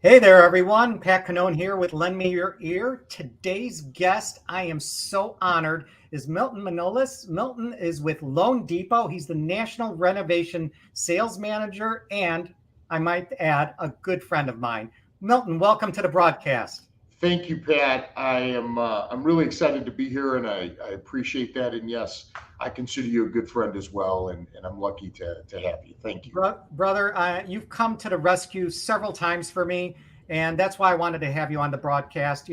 Hey there, everyone. Pat Cannone here with Lend Me Your Ear. Today's guest, I am so honored, is Milton Manolis. Milton is with loanDepot. He's the National Renovation Sales Manager, and I might add, a good friend of mine. Milton, welcome to the broadcast. Thank you, Pat. I'm really excited to be here, and I appreciate that. And yes, I consider you a good friend as well, and I'm lucky to have you. Thank you. Brother, you've come to the rescue several times for me, and that's why I wanted to have you on the broadcast.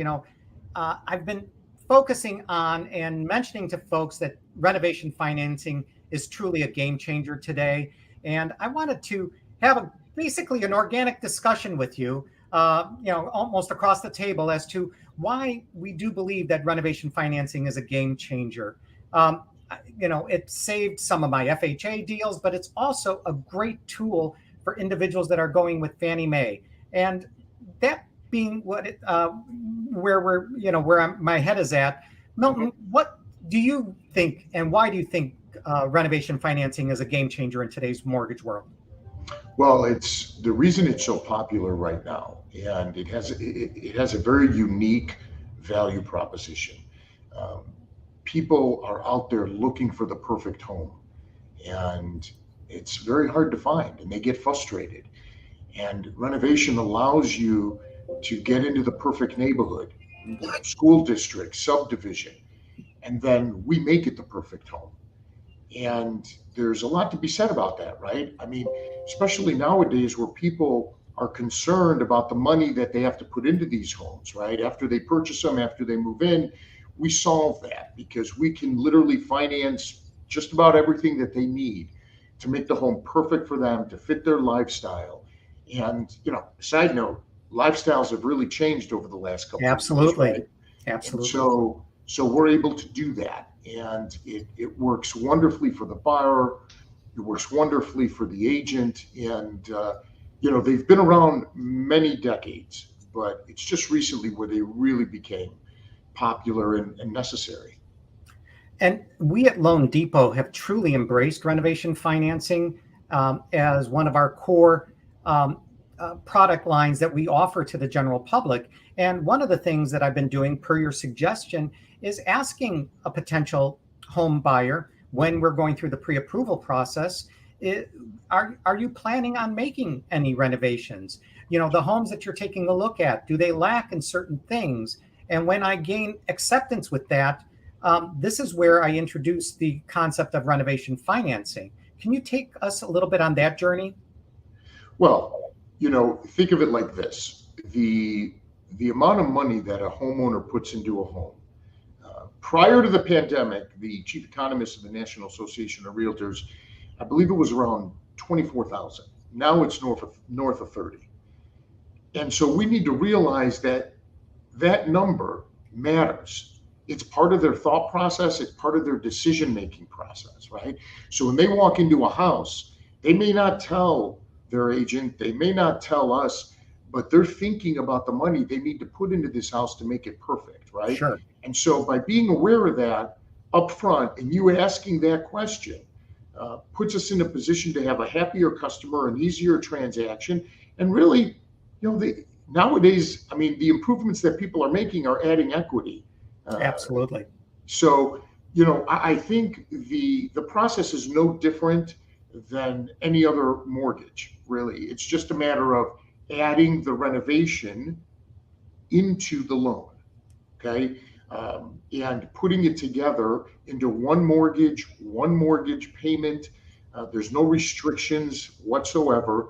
I've been focusing on and mentioning to folks that renovation financing is truly a game changer today, and I wanted to have basically an organic discussion with you, almost across the table as to why we do believe that renovation financing is a game changer. Um, it saved some of my FHA deals, but it's also a great tool for individuals that are going with Fannie Mae. And that being my head is at, Mhm. Milton, what do you think, and why do you think renovation financing is a game changer in today's mortgage world? Well, it's the reason it's so popular right now, and it has a very unique value proposition. Um, People are out there looking for the perfect home, and it's very hard to find, and they get frustrated. And renovation allows you to get into the perfect neighborhood, school district, subdivision, and then we make it the perfect home. And there's a lot to be said about that, right? I mean, especially nowadays where people are concerned about the money that they have to put into these homes, right? After they purchase them, after they move in, we solve that because we can literally finance just about everything that they need to make the home perfect for them, to fit their lifestyle. And, side note, lifestyles have really changed over the last couple of years, Absolutely. right? And Absolutely. so we're able to do that. And it works wonderfully for the buyer. It works wonderfully for the agent. And, they've been around many decades, but it's just recently where they really became popular and necessary. And we at loanDepot have truly embraced renovation financing as one of our core product lines that we offer to the general public. And one of the things that I've been doing, per your suggestion, is asking a potential home buyer when we're going through the pre-approval process, are you planning on making any renovations? The homes that you're taking a look at, do they lack in certain things? And when I gain acceptance with that, this is where I introduce the concept of renovation financing. Can you take us a little bit on that journey? Well, think of it like this. The amount of money that a homeowner puts into a home. Prior to the pandemic, the chief economist of the National Association of Realtors, I believe it was around 24,000. Now it's north of 30. And so we need to realize that that number matters. It's part of their thought process, it's part of their decision making process, right? So when they walk into a house, they may not tell their agent, they may not tell us, but they're thinking about the money they need to put into this house to make it perfect, right? Sure. And so by being aware of that up front and you asking that question puts us in a position to have a happier customer, an easier transaction, and really, nowadays, I mean, the improvements that people are making are adding equity. Uh, Absolutely. so, I think the process is no different than any other mortgage, really. It's just a matter of adding the renovation into the loan, okay? And putting it together into one mortgage payment. There's no restrictions whatsoever.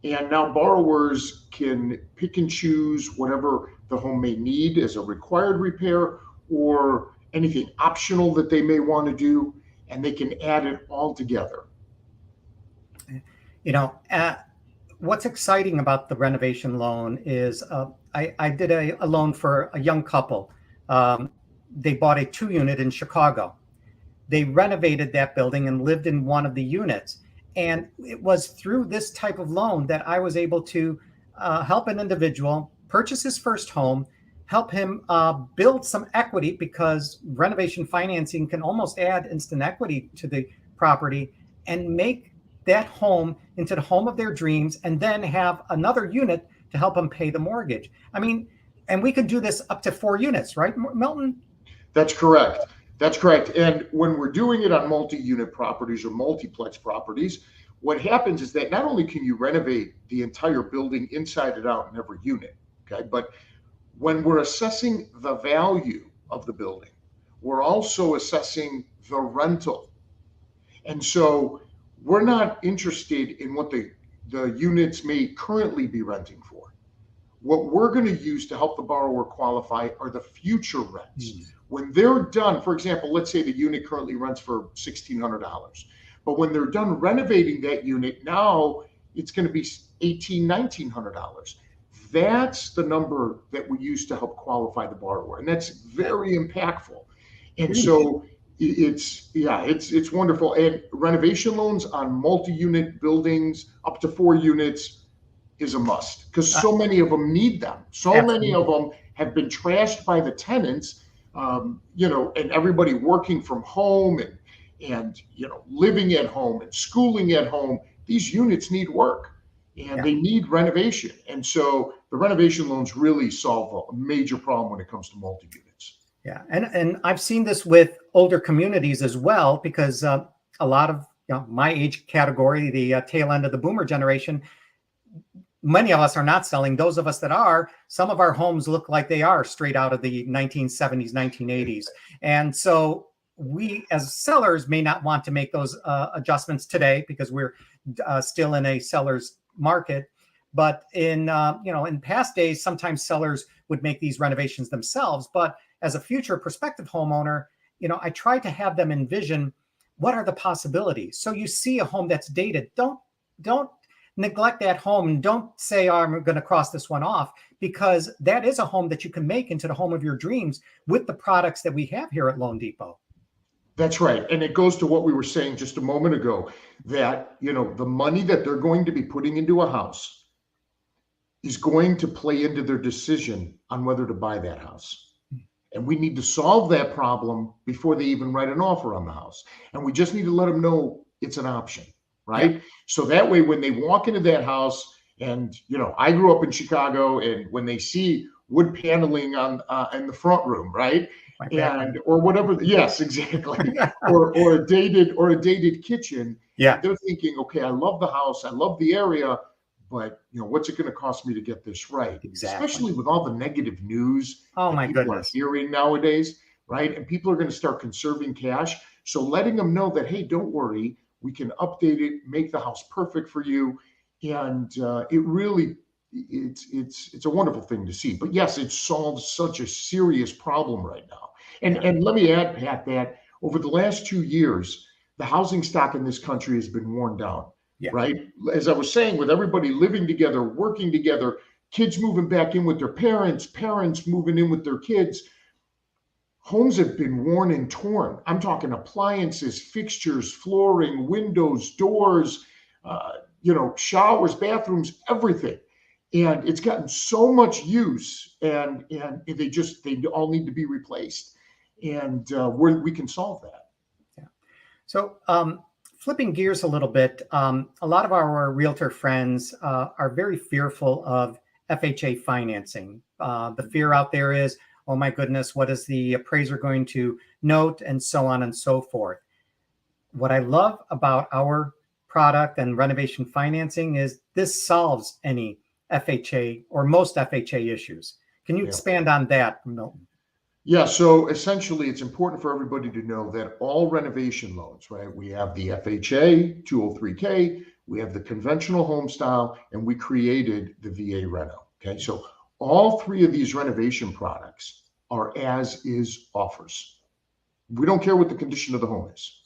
And now borrowers can pick and choose whatever the home may need as a required repair or anything optional that they may want to do, and they can add it all together. You know, uh, what's exciting about the renovation loan is I did a loan for a young couple. Um, they bought a 2 unit in Chicago. They renovated that building and lived in one of the units. And it was through this type of loan that I was able to help an individual purchase his first home, help him build some equity because renovation financing can almost add instant equity to the property and make that home into the home of their dreams, and then have another unit to help them pay the mortgage. I mean, and we could do this up to 4 units, right, Milton? That's correct. That's correct. And when we're doing it on multi-unit properties or multiplex properties, what happens is that not only can you renovate the entire building inside and out in every unit, okay, but when we're assessing the value of the building, we're also assessing the rental. And so we're not interested in what the units may currently be renting for. What we're going to use to help the borrower qualify are the future rents. When they're done, for example, let's say the unit currently rents for $1,600, but when they're done renovating that unit, now it's going to be $1,800, $1,900. That's the number that we use to help qualify the borrower, and that's very impactful. And so it's wonderful. And renovation loans on multi-unit buildings up to 4 units is a must, because so many of them need them. So many of them have been trashed by the tenants, and everybody working from home and living at home and schooling at home. These units need work and they need renovation. And so the renovation loans really solve a major problem when it comes to multi-units. Yeah, and I've seen this with older communities as well, because a lot of my age category, the tail end of the boomer generation, many of us are not selling. Those of us that are, some of our homes look like they are straight out of the 1970s, 1980s. And so we as sellers may not want to make those adjustments today because we're still in a seller's market. But in in past days, sometimes sellers would make these renovations themselves. But as a future prospective homeowner, I try to have them envision what are the possibilities. So you see a home that's dated, don't neglect that home, and don't say, oh, I'm going to cross this one off, because that is a home that you can make into the home of your dreams with the products that we have here at loanDepot. That's right. And it goes to what we were saying just a moment ago, that, the money that they're going to be putting into a house is going to play into their decision on whether to buy that house. And we need to solve that problem before they even write an offer on the house. And we just need to let them know it's an option, right? Yeah. So that way, when they walk into that house, and, I grew up in Chicago, and when they see wood paneling on in the front room, right? Or whatever. Yes, exactly. or a dated kitchen. Yeah. They're thinking, okay, I love the house, I love the area, but what's it going to cost me to get this right? Exactly. Especially with all the negative news people are hearing nowadays, right? And people are going to start conserving cash. So letting them know that, hey, don't worry, we can update it, make the house perfect for you, and it's a wonderful thing to see. But yes, it solves such a serious problem right now. And let me add, Pat, that over the last 2 years, the housing stock in this country has been worn down. Yeah. Right. As I was saying, with everybody living together, working together, kids moving back in with their parents, parents moving in with their kids, homes have been worn and torn. I'm talking appliances, fixtures, flooring, windows, doors, showers, bathrooms, everything. And it's gotten so much use, and they all need to be replaced. And we can solve that. Yeah. So, flipping gears a little bit, a lot of our realtor friends are very fearful of FHA financing. The fear out there is, oh my goodness, what is the appraiser going to note, and so on and so forth. What I love about our product and renovation financing is this solves any FHA or most FHA issues. Can you expand on that, Milton? Yeah, so essentially, it's important for everybody to know that all renovation loans, right? We have the FHA, 203K, we have the conventional home style, and we created the VA Reno. Okay, so all 3 of these renovation products are as-is offers. We don't care what the condition of the home is.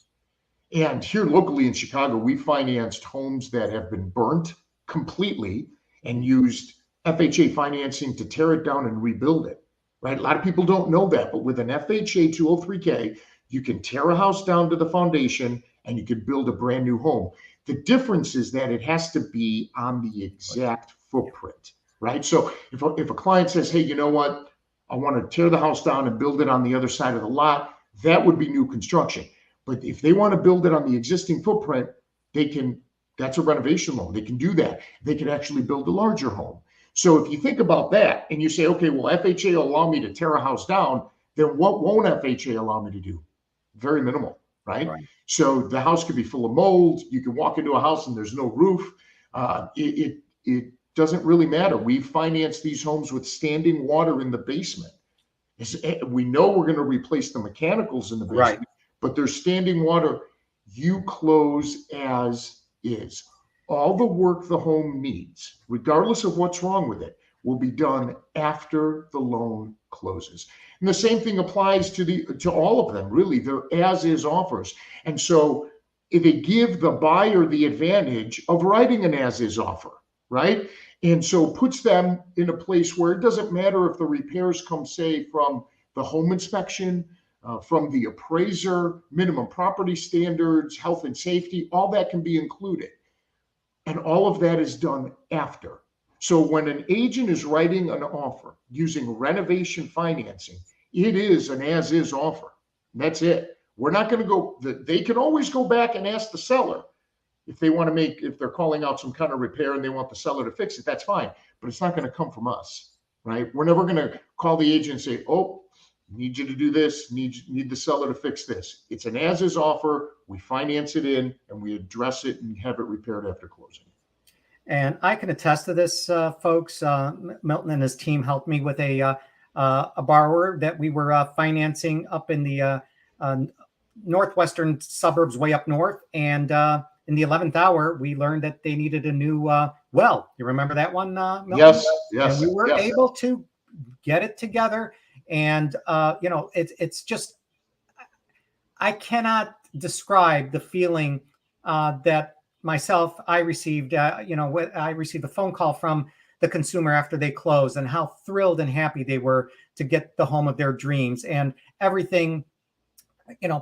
And here locally in Chicago, we financed homes that have been burnt completely and used FHA financing to tear it down and rebuild it. Right? A lot of people don't know that, but with an FHA 203K, you can tear a house down to the foundation and you can build a brand new home. The difference is that it has to be on the exact footprint, right? So if a client says, hey, you know what? I want to tear the house down and build it on the other side of the lot, that would be new construction. But if they want to build it on the existing footprint, that's a renovation loan. They can do that. They can actually build a larger home. So if you think about that and you say, okay, well, FHA will allow me to tear a house down, then what won't FHA allow me to do? Very minimal, right? Right. So the house could be full of mold. You can walk into a house and there's no roof. It doesn't really matter. We finance these homes with standing water in the basement. We know we're going to replace the mechanicals in the basement, Right. but there's standing water. You close as is. All the work the home needs, regardless of what's wrong with it, will be done after the loan closes. And the same thing applies to all of them, really. They're as-is offers. And so they give the buyer the advantage of writing an as-is offer, right? And so puts them in a place where it doesn't matter if the repairs come, say, from the home inspection, from the appraiser, minimum property standards, health and safety, all that can be included. And all of that is done after. So when an agent is writing an offer using renovation financing, it is an as-is offer. That's it. We're not going to go, they can always go back and ask the seller if they want to if they're calling out some kind of repair and they want the seller to fix it, that's fine. But it's not going to come from us, right? We're never going to call the agent and say, oh, need you to do this, need the seller to fix this. It's an as-is offer. We finance it in and we address it and have it repaired after closing. And I can attest to this, folks. Milton and his team helped me with a borrower that we were financing up in the northwestern suburbs, way up north. And in the 11th hour, we learned that they needed a new well. You remember that one, Milton? Yes, yes. And we were able to get it together. And it's just, I cannot describe the feeling that I received. I received a phone call from the consumer after they closed, and how thrilled and happy they were to get the home of their dreams, and everything.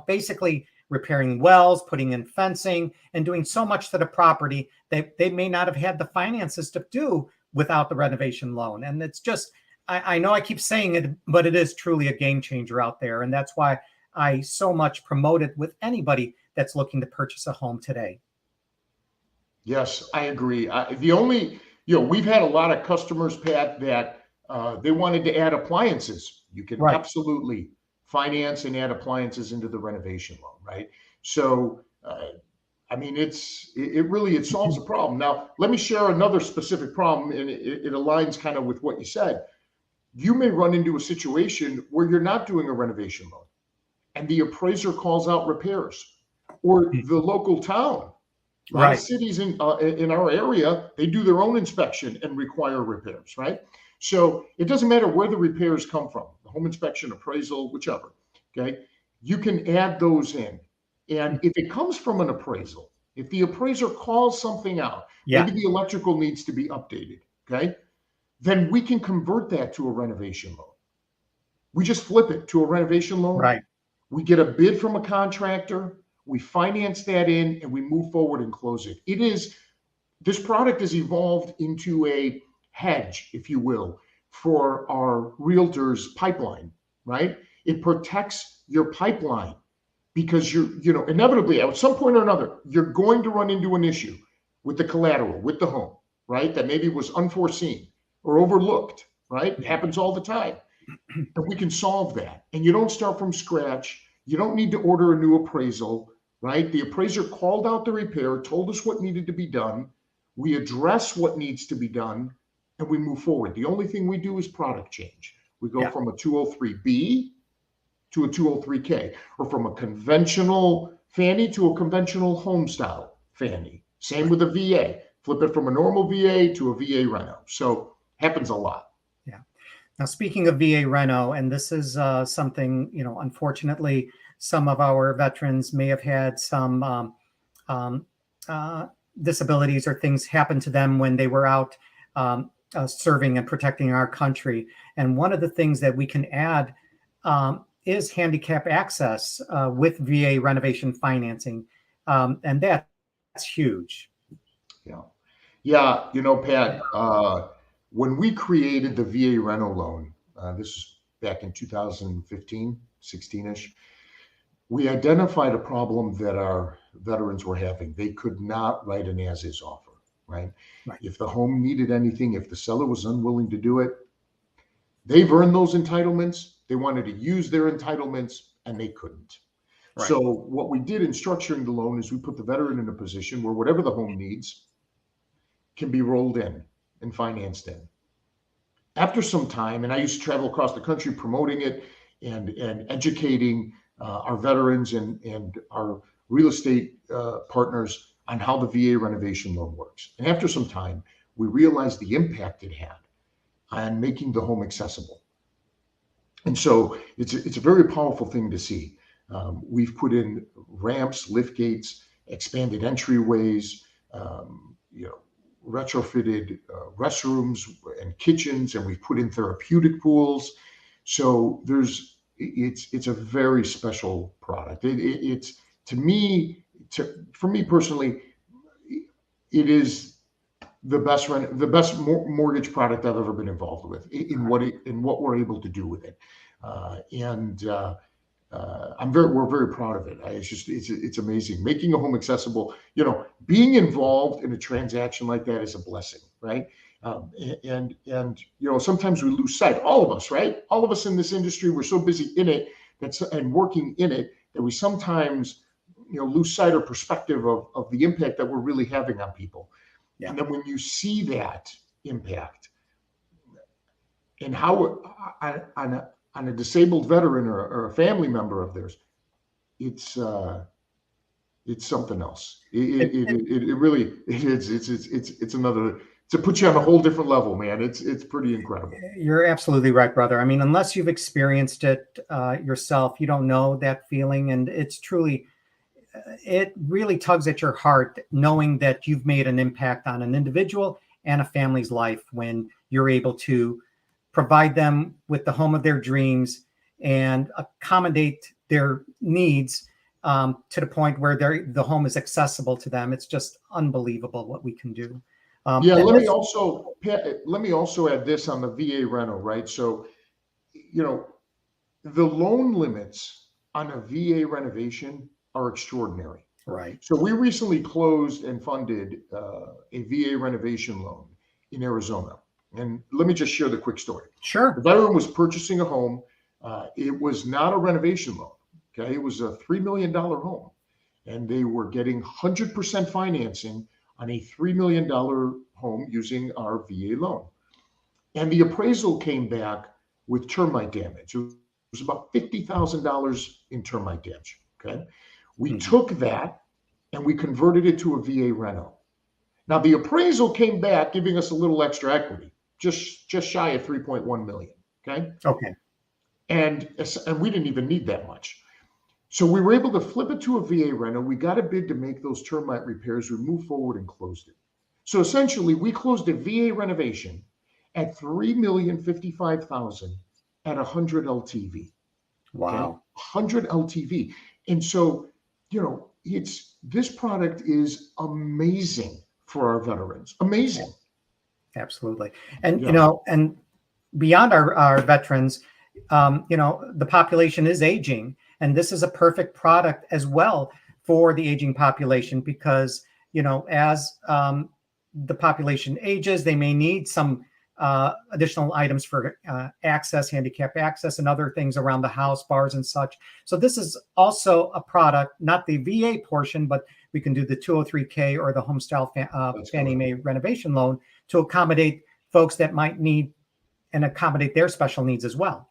Basically repairing wells, putting in fencing, and doing so much to the property that they may not have had the finances to do without the renovation loan. And it's just, I know I keep saying it, but it is truly a game changer out there. And that's why I so much promote it with anybody that's looking to purchase a home today. Yes, I agree. We've had a lot of customers, Pat, that they wanted to add appliances. You can absolutely finance and add appliances into the renovation loan, right? So, it solves the problem. Now, let me share another specific problem, and it aligns kind of with what you said. You may run into a situation where you're not doing a renovation loan, and the appraiser calls out repairs, or the local town. A lot of cities in our area, they do their own inspection and require repairs, right? So it doesn't matter where the repairs come from, the home inspection, appraisal, whichever, okay? You can add those in. And if it comes from an appraisal, if the appraiser calls something out, maybe the electrical needs to be updated, okay? Then we can convert that to a renovation loan. We just flip it to a renovation loan. Right. We get a bid from a contractor, we finance that in, and we move forward and close it. This product has evolved into a hedge, if you will, for our realtors' pipeline, right? It protects your pipeline because inevitably at some point or another, you're going to run into an issue with the collateral, with the home, right? That maybe was unforeseen or overlooked, right? It happens all the time. And we can solve that. And you don't start from scratch. You don't need to order a new appraisal, right? The appraiser called out the repair, told us what needed to be done. We address what needs to be done, and we move forward. The only thing we do is product change. We go from a 203B to a 203K, or from a conventional Fannie to a conventional home style Fannie. Same with a VA. Flip it from a normal VA to a VA reno. So happens a lot. Yeah. Now, speaking of VA reno, and this is something, unfortunately, some of our veterans may have had some disabilities or things happen to them when they were out serving and protecting our country. And one of the things that we can add is handicap access with VA renovation financing. And that's huge. Yeah. Pat, when we created the VA Reno loan, this was back in 2015, 16-ish, we identified a problem that our veterans were having. They could not write an as-is offer, right? Right. If the home needed anything, if the seller was unwilling to do it, they've earned those entitlements. They wanted to use their entitlements and they couldn't. Right. So what we did in structuring the loan is we put the veteran in a position where whatever the home needs can be rolled in and financed in. After some time, and I used to travel across the country promoting it and educating our veterans and our real estate partners on how the VA renovation loan works. And after some time, we realized the impact it had on making the home accessible. And so it's a very powerful thing to see. We've put in ramps, lift gates, expanded entryways, you know, retrofitted restrooms and kitchens, and we've put in therapeutic pools. So it's a very special product. It's to me, for me personally, it is the best mortgage product I've ever been involved with in what we're able to do with it. We're very proud of it. It's amazing. Making a home accessible, you know, being involved in a transaction like that is a blessing, right? And you know, sometimes we lose sight, all of us, right? All of us in this industry, we're so busy in it and working in it that we sometimes, you know, lose sight or perspective of the impact that we're really having on people. Yeah. And then when you see that impact and how on a disabled veteran or a family member of theirs, it's something else. It really is. It's another, to put you on a whole different level, man. It's pretty incredible. You're absolutely right, brother. I mean, unless you've experienced it yourself, you don't know that feeling. And it's truly, it really tugs at your heart knowing that you've made an impact on an individual and a family's life when you're able to provide them with the home of their dreams and accommodate their needs to the point where the home is accessible to them. It's just unbelievable what we can do. Let me also add this on the VA rental, right? So, you know, the loan limits on a VA renovation are extraordinary. Right. So we recently closed and funded a VA renovation loan in Arizona. And let me just share the quick story. Sure. The veteran was purchasing a home. It was not a renovation loan. Okay. It was a $3 million home. And they were getting 100% financing on a $3 million home using our VA loan. And the appraisal came back with termite damage. It was about $50,000 in termite damage. Okay. We took that and we converted it to a VA reno. Now the appraisal came back giving us a little extra equity, just shy of 3.1 million. Okay. Okay. And we didn't even need that much. So we were able to flip it to a VA reno. We got a bid to make those termite repairs. We moved forward and closed it. So essentially we closed a VA renovation at $3,055,000 at 100 LTV. Wow. Okay? 100 LTV. And so, you know, this product is amazing for our veterans. Amazing. Absolutely. And, you know, and beyond our veterans, you know, the population is aging, and this is a perfect product as well for the aging population because, you know, as the population ages, they may need some additional items for access, handicap access, and other things around the house, bars and such. So this is also a product, not the VA portion, but we can do the 203K or the home style Fannie Mae renovation loan to accommodate folks that might need and accommodate their special needs as well.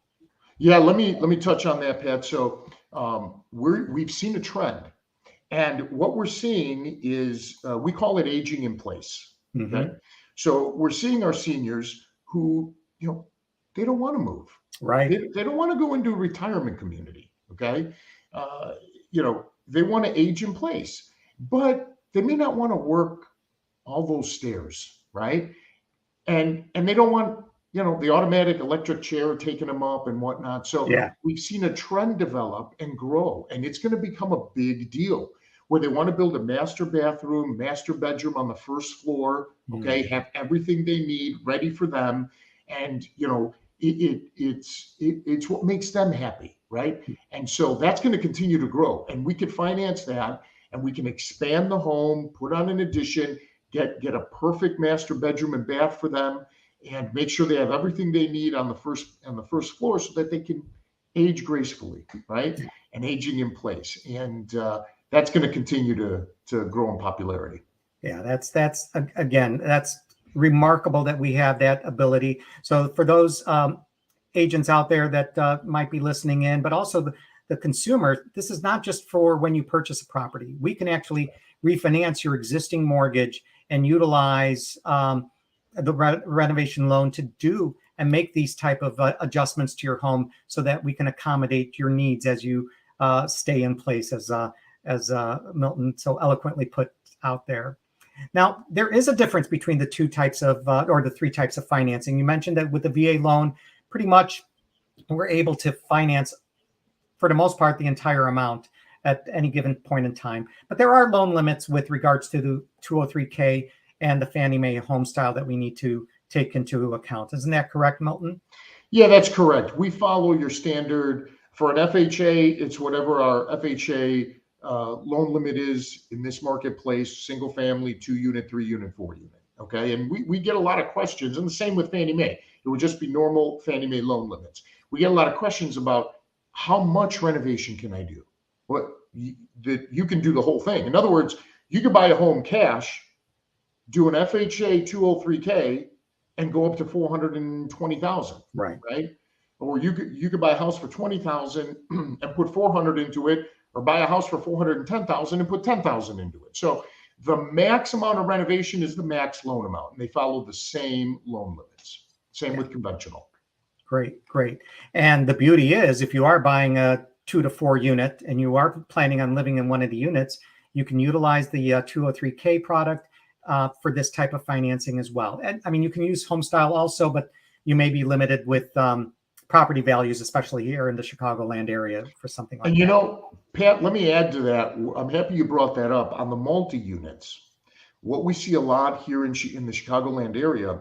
Yeah, let me touch on that, Pat. So we've seen a trend, and what we're seeing is we call it aging in place. Mm-hmm. Okay? So we're seeing our seniors who, you know, they don't want to move. Right. They don't want to go into a retirement community. Okay. You know, they want to age in place, but they may not want to work all those stairs. Right. And they don't want, you know, the automatic electric chair taking them up and whatnot. So we've seen a trend develop and grow, and it's going to become a big deal, where they want to build a master bathroom, master bedroom on the first floor, okay, have everything they need ready for them. And, you know, it's what makes them happy, right? And so that's going to continue to grow, and we can finance that, and we can expand the home, put on an addition, get a perfect master bedroom and bath for them, and make sure they have everything they need on the first floor so that they can age gracefully, right? And aging in place. And that's going to continue to grow in popularity. Yeah, that's again, that's remarkable that we have that ability. So for those agents out there that might be listening in, but also the consumer, this is not just for when you purchase a property. We can actually refinance your existing mortgage and utilize the renovation loan to do and make these type of adjustments to your home so that we can accommodate your needs as you stay in place, as Milton so eloquently put out there. Now, there is a difference between the two types of, or the three types of financing. You mentioned that with the VA loan, pretty much we're able to finance, for the most part, the entire amount at any given point in time. But there are loan limits with regards to the 203K and the Fannie Mae home style that we need to take into account. Isn't that correct, Milton? Yeah, that's correct. We follow your standard. For an FHA, it's whatever our FHA loan limit is in this marketplace: single family, 2-unit, 3-unit, 4-unit. Okay. And we get a lot of questions, and the same with Fannie Mae. It would just be normal Fannie Mae loan limits. We get a lot of questions about how much renovation can I do? That you can do the whole thing. In other words, you could buy a home cash, do an FHA 203K, and go up to 420,000. Right. Right. Or you could buy a house for 20,000 and put 400 into it, or buy a house for 410,000 and put 10,000 into it. So the max amount of renovation is the max loan amount, and they follow the same loan limits. Same with conventional. Great, great. And the beauty is, if you are buying a 2 to 4 unit and you are planning on living in one of the units, you can utilize the 203K product for this type of financing as well. And I mean, you can use home style also, but you may be limited with property values, especially here in the Chicagoland area, for something like that. And you know, Pat, let me add to that. I'm happy you brought that up. On the multi-units, what we see a lot here in the Chicagoland area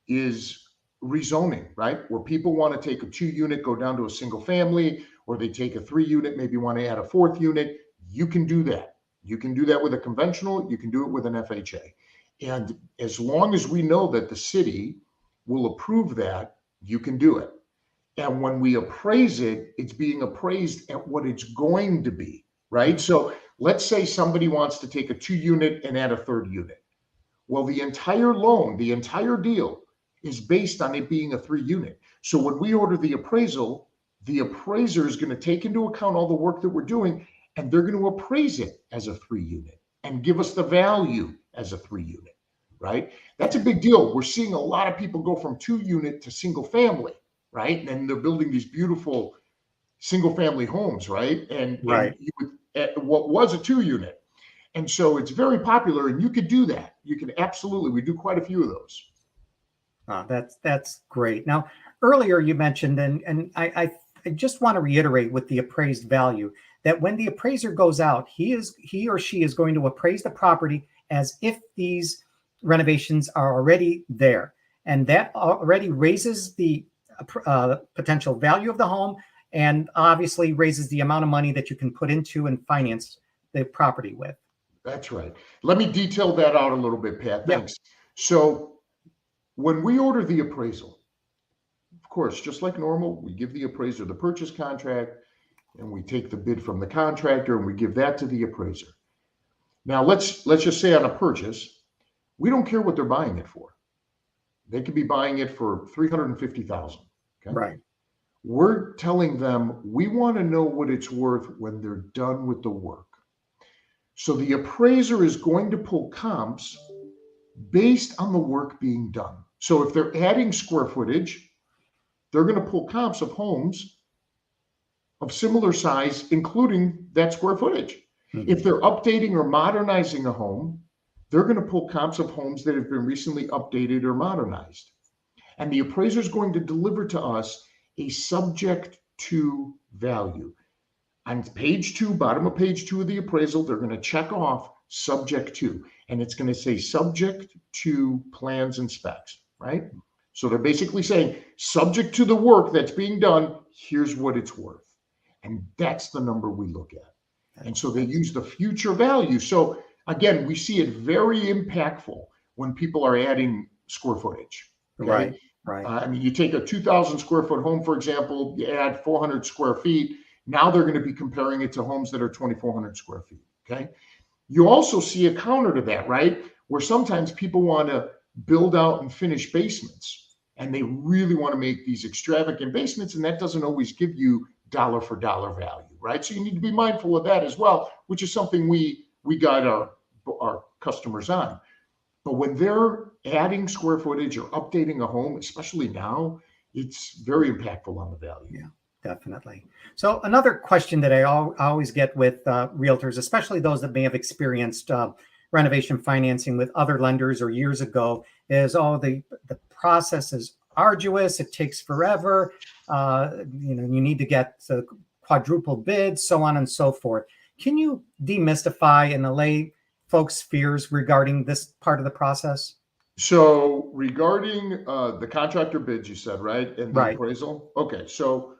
is rezoning, right? Where people want to take a 2-unit, go down to a single family, or they take a 3-unit, maybe want to add a 4th unit. You can do that. You can do that with a conventional. You can do it with an FHA. And as long as we know that the city will approve that, you can do it. And when we appraise it, it's being appraised at what it's going to be, right? So let's say somebody wants to take a 2-unit and add a 3rd unit. Well, the entire loan, the entire deal is based on it being a 3-unit. So when we order the appraisal, the appraiser is going to take into account all the work that we're doing, and they're going to appraise it as a 3-unit and give us the value as a 3-unit, right? That's a big deal. We're seeing a lot of people go from 2-unit to single family, right? And they're building these beautiful single family homes, right? And what was a 2-unit. And so it's very popular, and you could do that. You can absolutely, we do quite a few of those. That's great. Now, earlier you mentioned, and I just want to reiterate with the appraised value, that when the appraiser goes out, he or she is going to appraise the property as if these renovations are already there. And that already raises the potential value of the home, and obviously raises the amount of money that you can put into and finance the property with. That's right. Let me detail that out a little bit, Pat. Thanks. Yeah. So when we order the appraisal, of course, just like normal, we give the appraiser the purchase contract, and we take the bid from the contractor and we give that to the appraiser. Now let's just say on a purchase, we don't care what they're buying it for. They could be buying it for $350,000. Okay? Right. We're telling them we want to know what it's worth when they're done with the work. So the appraiser is going to pull comps based on the work being done. So if they're adding square footage, they're going to pull comps of homes of similar size, including that square footage. Mm-hmm. If they're updating or modernizing a home, they're going to pull comps of homes that have been recently updated or modernized. And the appraiser is going to deliver to us a subject to value. On page 2, bottom of page 2 of the appraisal, they're going to check off subject to, and it's going to say subject to plans and specs, right? So they're basically saying, subject to the work that's being done, here's what it's worth. And that's the number we look at. And so they use the future value. So Again, we see it very impactful when people are adding square footage. Okay. Right. Right. I mean, you take a 2,000 square foot home, for example, you add 400 square feet. Now they're going to be comparing it to homes that are 2,400 square feet. Okay. You also see a counter to that, right? Where sometimes people want to build out and finish basements, and they really want to make these extravagant basements, and that doesn't always give you dollar for dollar value, right? So you need to be mindful of that as well, which is something we guide our customers on. But when they're adding square footage or updating a home, especially now, it's very impactful on the value. Yeah, definitely. So another question that I always get with realtors, especially those that may have experienced renovation financing with other lenders or years ago, is, oh, the process is arduous. It takes forever. You need to get the quadruple bids, so on and so forth. Can you demystify and allay folks' fears regarding this part of the process? So regarding the contractor bids, you said, right? And the Right. appraisal? Okay, so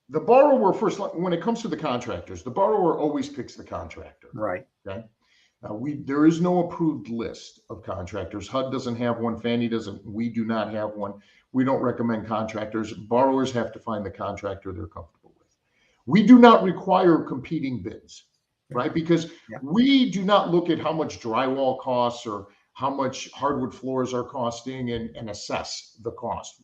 the borrower first, when it comes to the contractors, the borrower always picks the contractor. Right. Okay. There is no approved list of contractors. HUD doesn't have one. Fannie doesn't. We do not have one. We don't recommend contractors. Borrowers have to find the contractor they're comfortable with. We do not require competing bids, right? Because we do not look at how much drywall costs or how much hardwood floors are costing and assess the cost.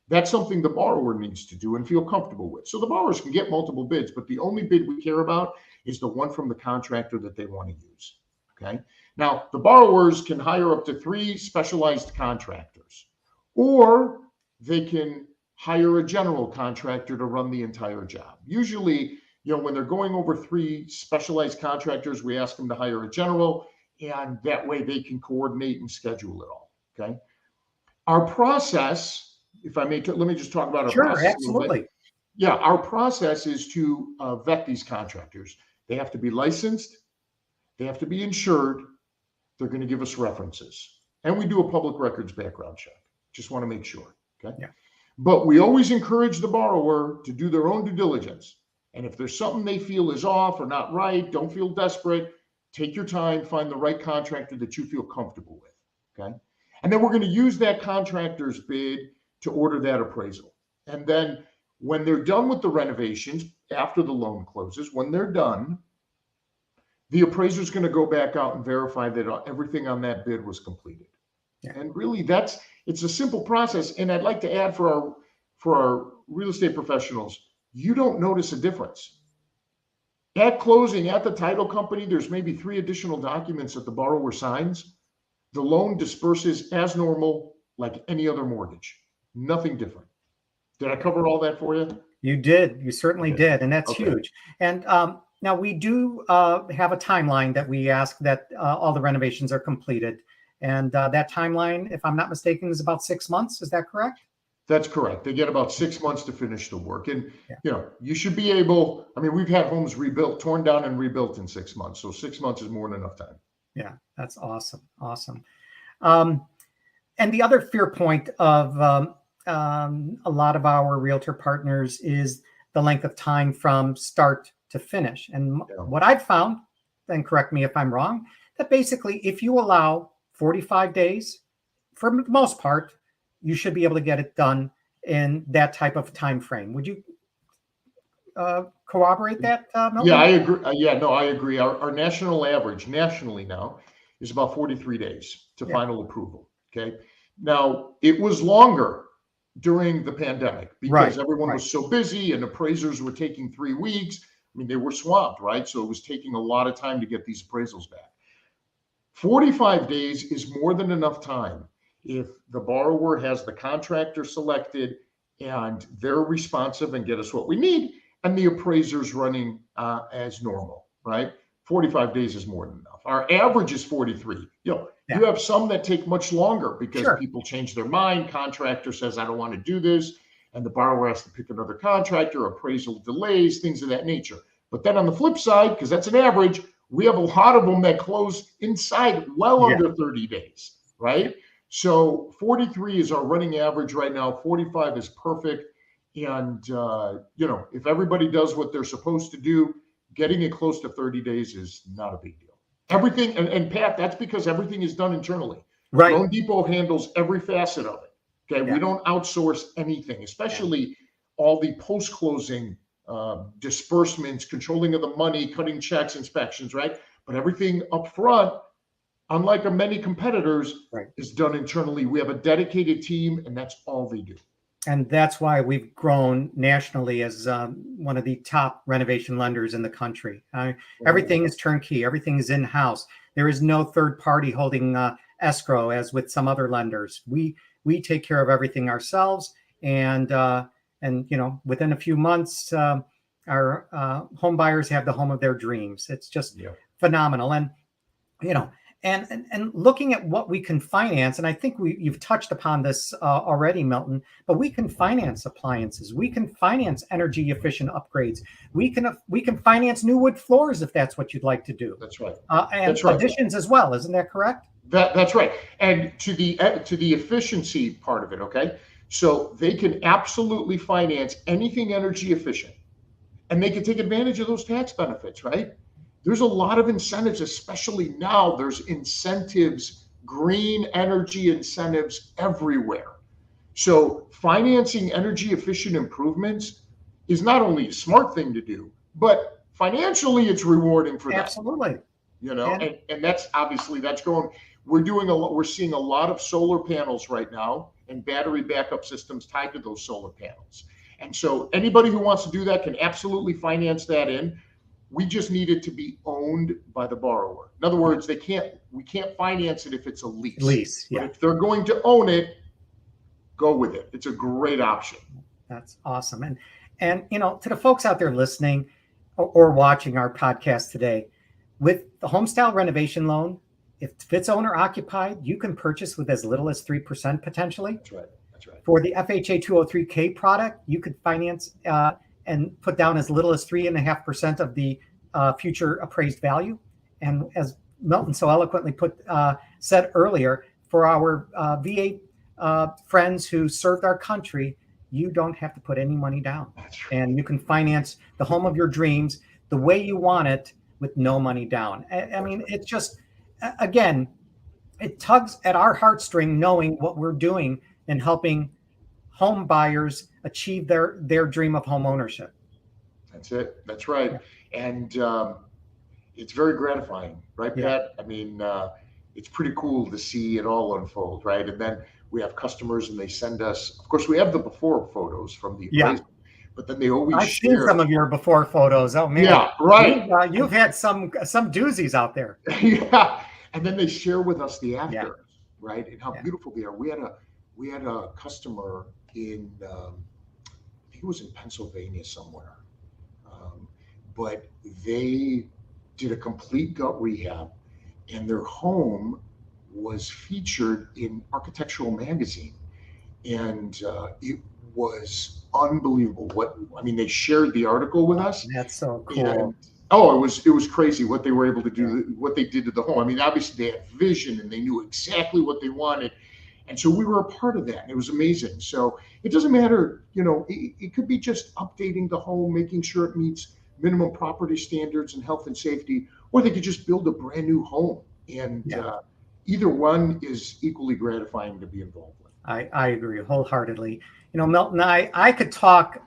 That's something the borrower needs to do and feel comfortable with. So the borrowers can get multiple bids, but the only bid we care about is the one from the contractor that they want to use. Okay. Now, the borrowers can hire up to 3 specialized contractors, or they can hire a general contractor to run the entire job. Usually, when they're going over 3 specialized contractors, we ask them to hire a general, and that way they can coordinate and schedule it all. Okay. Our process, if I may, let me just talk about our process. Sure, absolutely. Yeah, our process is to vet these contractors. They have to be licensed. They have to be insured. They're going to give us references. And we do a public records background check. Just want to make sure. Okay. Yeah. But we always encourage the borrower to do their own due diligence. And if there's something they feel is off or not right, don't feel desperate. Take your time, find the right contractor that you feel comfortable with. Okay. And then we're going to use that contractor's bid to order that appraisal. And then when they're done with the renovations, after the loan closes, when they're done, the appraiser is going to go back out and verify that everything on that bid was completed. Yeah. And really, it's a simple process. And I'd like to add for our real estate professionals, you don't notice a difference. At closing, at the title company, there's maybe 3 additional documents that the borrower signs. The loan disperses as normal, like any other mortgage. Nothing different. Did I cover all that for you? You did. You certainly did. And that's huge. And now we do have a timeline that we ask that all the renovations are completed. And that timeline, if I'm not mistaken, is about 6 months. Is that correct? That's correct. They get about 6 months to finish the work. And, you should be able, we've had homes rebuilt, torn down and rebuilt in 6 months. So 6 months is more than enough time. Yeah, that's awesome. Awesome. And the other fear point of a lot of our realtor partners is the length of time from start to finish. And what I've found, and correct me if I'm wrong, that basically if you allow 45 days, for the most part, you should be able to get it done in that type of time frame. Would you corroborate that, Milton? Yeah, I agree. I agree. Our national average, nationally now, is about 43 days to final approval. Okay. Now, it was longer during the pandemic because everyone was so busy and appraisers were taking 3 weeks. They were swamped, right? So it was taking a lot of time to get these appraisals back. 45 days is more than enough time if the borrower has the contractor selected and they're responsive and get us what we need, and the appraiser's running as normal, right? 45 days is more than enough. Our average is 43. You have some that take much longer because people change their mind. Contractor says, I don't want to do this. And the borrower has to pick another contractor, appraisal delays, things of that nature. But then on the flip side, because that's an average, we have a lot of them that close inside under 30 days, right? So 43 is our running average right now. 45 is perfect. And, if everybody does what they're supposed to do, getting it close to 30 days is not a big deal. Everything, and Pat, that's because everything is done internally. Right. loanDepot handles every facet of it. Okay, Yeah. we don't outsource anything, especially all the post-closing disbursements, controlling of the money, cutting checks, inspections, right? But everything up front, unlike many competitors, Right. is done internally. We have a dedicated team, and that's all they do. And that's why we've grown nationally as one of the top renovation lenders in the country. Everything is turnkey. Everything is in-house. There is no third party holding escrow as with some other lenders. We take care of everything ourselves, and within a few months, our home buyers have the home of their dreams. It's just phenomenal. And and looking at what we can finance, and I think you've touched upon this already, Milton, but we can finance appliances. We can finance energy efficient upgrades. We can finance new wood floors if that's what you'd like to do. That's right. And that's right. additions as well. Isn't that correct? That's right. And to the efficiency part of it, okay? So they can absolutely finance anything energy efficient, and they can take advantage of those tax benefits, right? There's a lot of incentives, especially now. There's incentives, green energy incentives everywhere. So financing energy efficient improvements is not only a smart thing to do, but financially it's rewarding for them. Absolutely. And that's obviously that's going. We're seeing a lot of solar panels right now and battery backup systems tied to those solar panels. And so anybody who wants to do that can absolutely finance that in. We just need it to be owned by the borrower. In other words, we can't finance it if it's a lease. Yeah. But if they're going to own it, go with it. It's a great option. That's awesome. And to the folks out there listening or watching our podcast today, with the homestyle renovation loan, if it's owner occupied, you can purchase with as little as 3% potentially. That's right. For the FHA 203K product, you could finance and put down as little as 3.5% of the future appraised value. And as Milton so eloquently said earlier, for our VA friends who served our country, you don't have to put any money down. And you can finance the home of your dreams the way you want it with no money down. I mean, it's just, again, it tugs at our heartstring knowing what we're doing and helping home buyers achieve their dream of home ownership. That's it. That's right. And it's very gratifying, right, Pat? I mean, it's pretty cool to see it all unfold, right? And then we have customers and they send us, of course, we have the before photos from the appraisal, but then they always I've seen some of your before photos. Oh man. Yeah, right. You've had some doozies out there. Yeah. And then they share with us the after, right? And how beautiful they are. We had a customer in, I think it was in Pennsylvania somewhere, but they did a complete gut rehab, and their home was featured in Architectural Magazine, and it was unbelievable. They shared the article with us. That's so cool. And, it was crazy what they were able to do, what they did to the home. I mean, obviously they had vision and they knew exactly what they wanted. And so we were a part of that. And it was amazing. So it doesn't matter, it could be just updating the home, making sure it meets minimum property standards and health and safety, or they could just build a brand new home. And either one is equally gratifying to be involved with. I agree wholeheartedly. Milton, I could talk,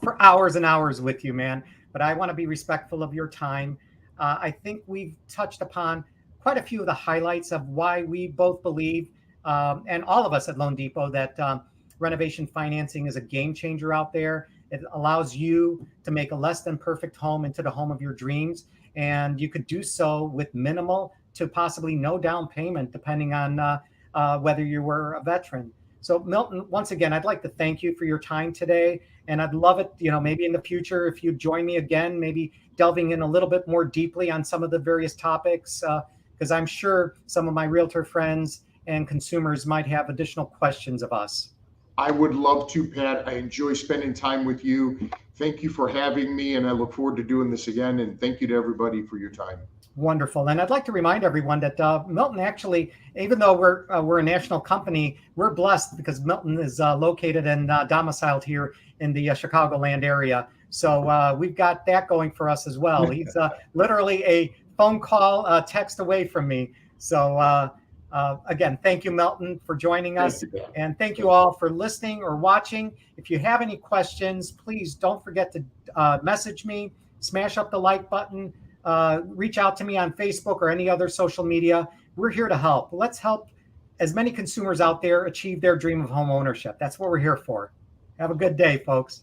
for hours and hours with you, man, but I want to be respectful of your time. I think we've touched upon quite a few of the highlights of why we both believe, and all of us at loanDepot, that renovation financing is a game changer out there. It allows you to make a less than perfect home into the home of your dreams. And you could do so with minimal to possibly no down payment, depending on whether you were a veteran. So Milton, once again, I'd like to thank you for your time today. And I'd love it, maybe in the future, if you join me again, maybe delving in a little bit more deeply on some of the various topics, because I'm sure some of my realtor friends and consumers might have additional questions of us. I would love to, Pat. I enjoy spending time with you. Thank you for having me, and I look forward to doing this again. And thank you to everybody for your time. Wonderful. And I'd like to remind everyone that Milton actually, even though we're a national company, we're blessed because Milton is located and domiciled here in the Chicagoland area. So we've got that going for us as well. He's literally a phone call, text away from me. So again, thank you, Milton, for joining us. Thank you, Dan. And thank you all for listening or watching. If you have any questions, please don't forget to message me, smash up the like button, reach out to me on Facebook or any other social media. We're here to help. Let's help as many consumers out there achieve their dream of home ownership. That's what we're here for. Have a good day, folks.